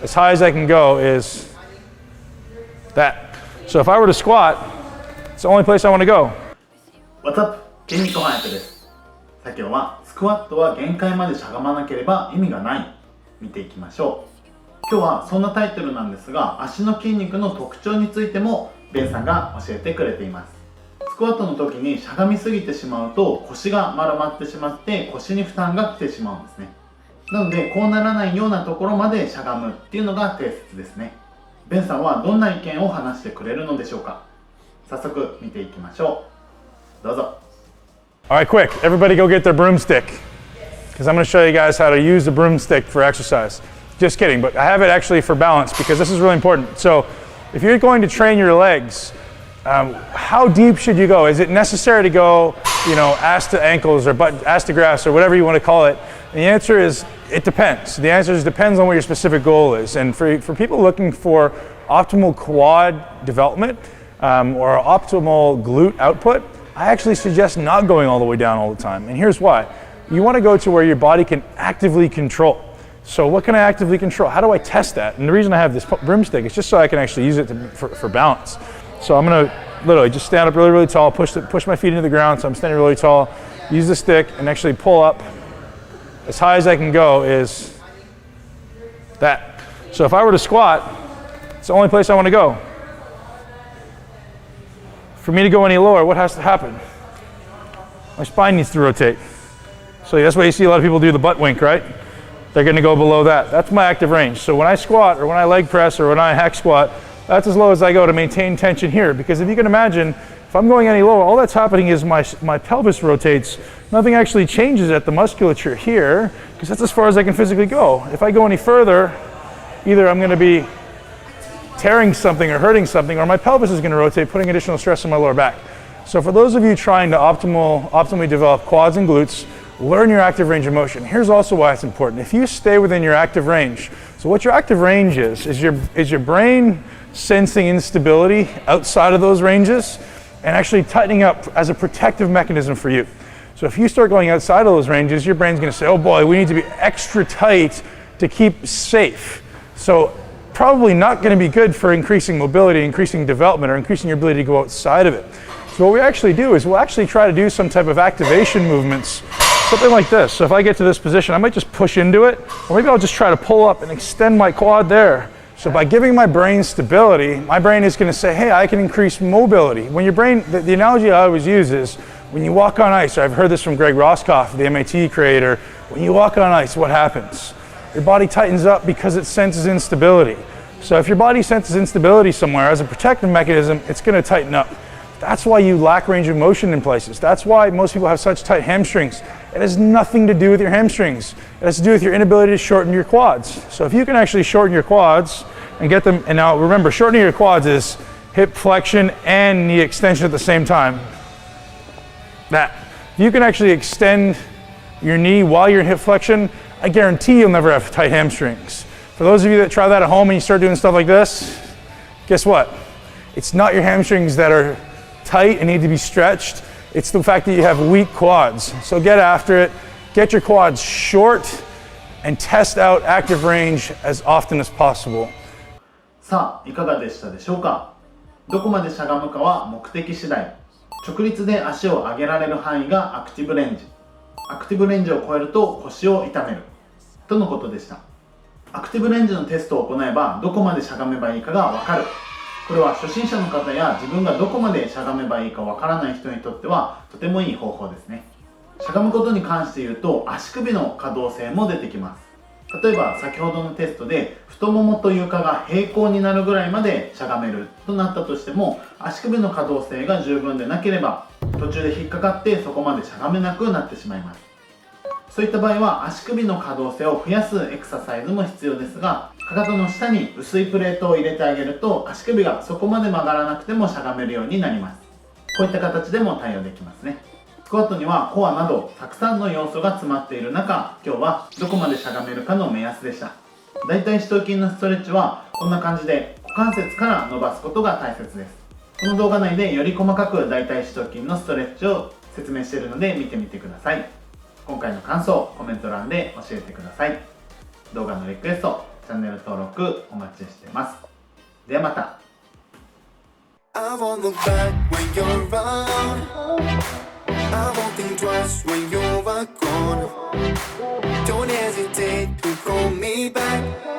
As high as I can go is that. So if I were to squat, it's the only place I want to go. What's up? 筋肉翻訳です。さあ今日はスクワットは限界までしゃがまなければ意味がない見ていきましょう。今日はそんなタイトルなんですが、足の筋肉の特徴についてもベンさんが教えてくれています。スクワットの時にしゃがみすぎてしまうと腰が丸まってしまって腰に負担が来てしまうんですね。なのでこうならないようなところまでしゃがむっていうのが定説ですね。ベンさんはどんな意見を話してくれるのでしょうか。早速見ていきましょう。どうぞ。All right, quick, everybody go get their broomstick, because I'm going to show you guys how to use the broomstick for exercise. Just kidding, but I have it actually for balance because this is really important. So if you're going to train your legs, how deep should you go? Is it necessary to go, ass to ankles or ass to grass or whatever you want to call it? And the answer is it depends. The answer is depends on what your specific goal is. And for people looking for optimal quad development or optimal glute output, I actually suggest not going all the way down all the time. And here's why. You want to go to where your body can actively control. So what can I actively control? How do I test that? And the reason I have this broomstick is just so I can actually use it for balance. So I'm going to literally just stand up really, really tall, push my feet into the ground so I'm standing really tall, use the stick and actually pull up as high as I can go is that. So if I were to squat, it's the only place I want to go. For me to go any lower, what has to happen? My spine needs to rotate. So that's why you see a lot of people do the butt wink, right? They're going to go below that. That's my active range. So when I squat or when I leg press or when I hack squat, that's as low as I go to maintain tension here. Because if you can imagine, if I'm going any lower, all that's happening is my pelvis rotates. Nothing actually changes at the musculature here because that's as far as I can physically go. If I go any further, either I'm going to be tearing something or hurting something, or my pelvis is going to rotate, putting additional stress on my lower back. So for those of you trying to optimally develop quads and glutes, learn your active range of motion. Here's also why it's important. If you stay within your active range, so what your active range is your brain sensing instability outside of those ranges and actually tightening up as a protective mechanism for you. So if you start going outside of those ranges, your brain's going to say, oh boy, we need to be extra tight to keep safe. So probably not going to be good for increasing mobility, increasing development, or increasing your ability to go outside of it. So what we actually do is we'll actually try to do some type of activation movements, something like this. So if I get to this position, I might just push into it, or maybe I'll just try to pull up and extend my quad there. So by giving my brain stability, my brain is going to say, hey, I can increase mobility. When your brain, the analogy I always use is when you walk on ice, I've heard this from Greg Roscoff, the MIT creator, when you walk on ice, what happens? Your body tightens up because it senses instability. So if your body senses instability somewhere as a protective mechanism, it's going to tighten up. That's why you lack range of motion in places. That's why most people have such tight hamstrings. It has nothing to do with your hamstrings. It has to do with your inability to shorten your quads. So if you can actually shorten your quads and get them, and now remember, shortening your quads is hip flexion and knee extension at the same time. That. If you can actually extend your knee while you're in hip flexion, I guarantee you'll never have tight hamstrings. For those of you that try that at home and you start doing stuff like this, guess what? It's not your hamstrings that are tight and need to be stretched. It's the fact that you have weak quads. So get after it, get your quads short, and test out active range as often as possible. さあ、いかがでしたでしょうか。どこまでしゃがむかは目的次第。直立で足を上げられる範囲がアクティブレンジ。アクティブレンジを超えると腰を痛める。とのことでした。アクティブレンジのテストを行えばどこまでしゃがめばいいかがわかる。これは初心者の方や自分がどこまでしゃがめばいいかわからない人にとってはとてもいい方法ですね。しゃがむことに関して言うと足首の可動性も出てきます。例えば先ほどのテストで太ももと床が平行になるぐらいまでしゃがめるとなったとしても足首の可動性が十分でなければ途中で引っかかってそこまでしゃがめなくなってしまいます。そういった場合は足首の可動性を増やすエクササイズも必要ですが、かかとの下に薄いプレートを入れてあげると足首がそこまで曲がらなくてもしゃがめるようになります。こういった形でも対応できますね。スクワットにはコアなどたくさんの要素が詰まっている中、今日はどこまでしゃがめるかの目安でした。大腿四頭筋のストレッチはこんな感じで股関節から伸ばすことが大切です。この動画内でより細かく大腿四頭筋のストレッチを説明しているので見てみてください。今回の感想、コメント欄で教えてください。動画のリクエスト、チチャンネル登録お待ちしてます。ではまた。I won't look back when you're around. I won't think twice when you're gone. Don't hesitate to call me back.